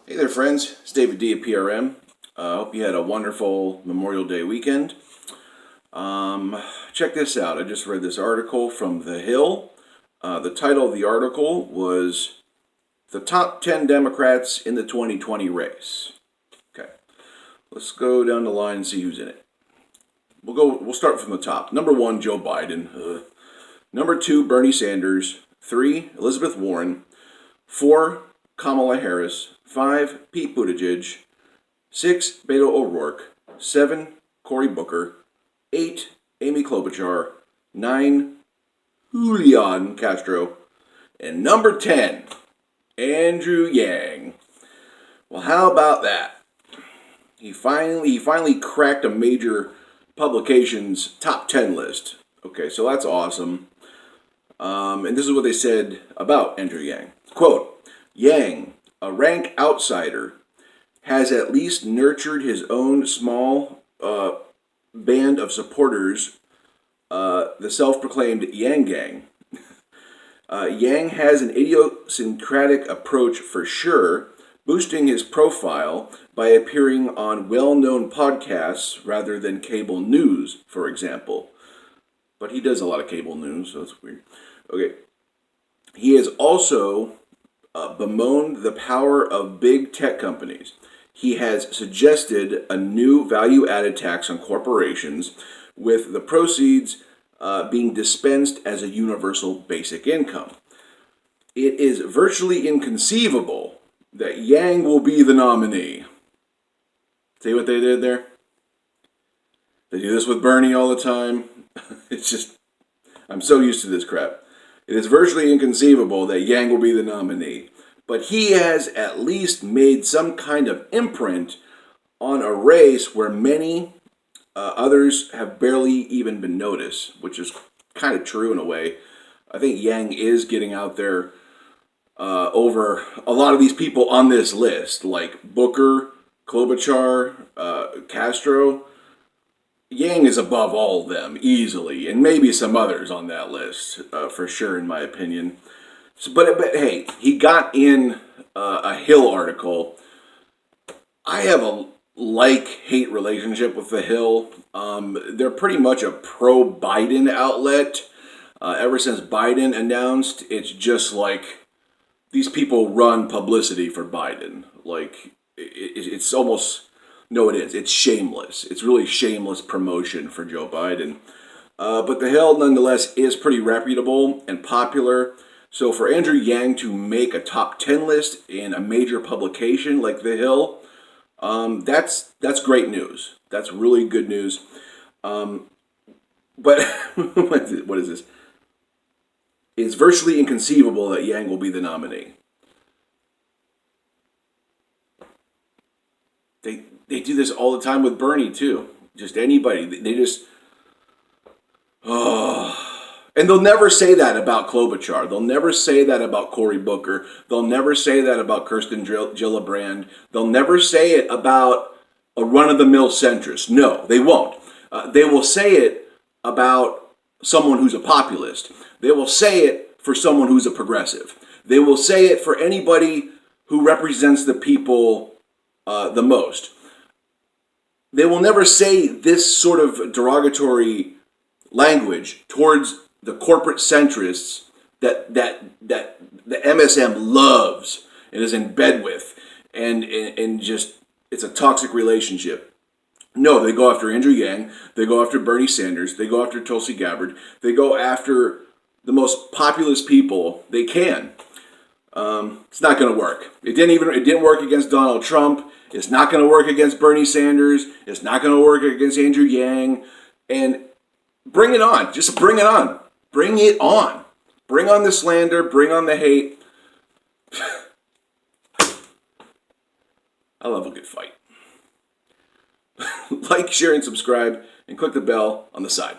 Hey there, friends. It's David D at PRM. I hope you had a wonderful Memorial Day weekend. Check this out. I just read this article from The Hill. The title of the article was "The Top 10 Democrats in the 2020 Race." Okay, let's go down the line and see who's in it. We'll start from the top. Number 1, Joe Biden. Number 2, Bernie Sanders. 3, Elizabeth Warren. 4, Kamala Harris. 5, Pete Buttigieg. 6, Beto O'Rourke. 7, Cory Booker. 8, Amy Klobuchar. 9, Julian Castro. And number 10, Andrew Yang. Well, how about that? He finally cracked a major publication's top 10 list. Okay, so that's awesome. And this is what they said about Andrew Yang. Quote, Yang, a rank outsider, has at least nurtured his own small band of supporters, the self-proclaimed Yang Gang. Yang has an idiosyncratic approach for sure, boosting his profile by appearing on well-known podcasts rather than cable news, for example. But he does a lot of cable news, so that's weird. Okay. He has also bemoaned the power of big tech companies. He has suggested a new value-added tax on corporations, with the proceeds being dispensed as a universal basic income. It is virtually inconceivable that Yang will be the nominee. See what they did there? They do this with Bernie all the time. It's just, I'm so used to this crap. It is virtually inconceivable that Yang will be the nominee. But he has at least made some kind of imprint on a race where many others have barely even been noticed, which is kind of true in a way. I think Yang is getting out there over a lot of these people on this list, like Booker, Klobuchar, Castro. Yang is above all of them, easily, and maybe some others on that list, for sure, in my opinion. So, but hey, he got in a Hill article. I have a like-hate relationship with The Hill. They're pretty much a pro-Biden outlet. Ever since Biden announced, it's just like these people run publicity for Biden. Like, it's almost... No, it is. It's shameless. It's really shameless promotion for Joe Biden. But The Hill, nonetheless, is pretty reputable and popular. So for Andrew Yang to make a top 10 list in a major publication like The Hill, that's great news. That's really good news. But what is this? It's virtually inconceivable that Yang will be the nominee. They do this all the time with Bernie, too. Just anybody. They just... Oh. And they'll never say that about Klobuchar. They'll never say that about Cory Booker. They'll never say that about Kirsten Gillibrand. They'll never say it about a run-of-the-mill centrist. No, they won't. They will say it about someone who's a populist. They will say it for someone who's a progressive. They will say it for anybody who represents the people the most. They will never say this sort of derogatory language towards the corporate centrists that the MSM loves and is in bed with, and just, it's a toxic relationship. No, they go after Andrew Yang, they go after Bernie Sanders, they go after Tulsi Gabbard, they go after the most populist people they can. It's not going to work. It didn't work against Donald Trump. It's not going to work against Bernie Sanders. It's not going to work against Andrew Yang. And bring it on. Just bring it on. Bring it on. Bring on the slander. Bring on the hate. I love a good fight. Like, share, and subscribe, and click the bell on the side.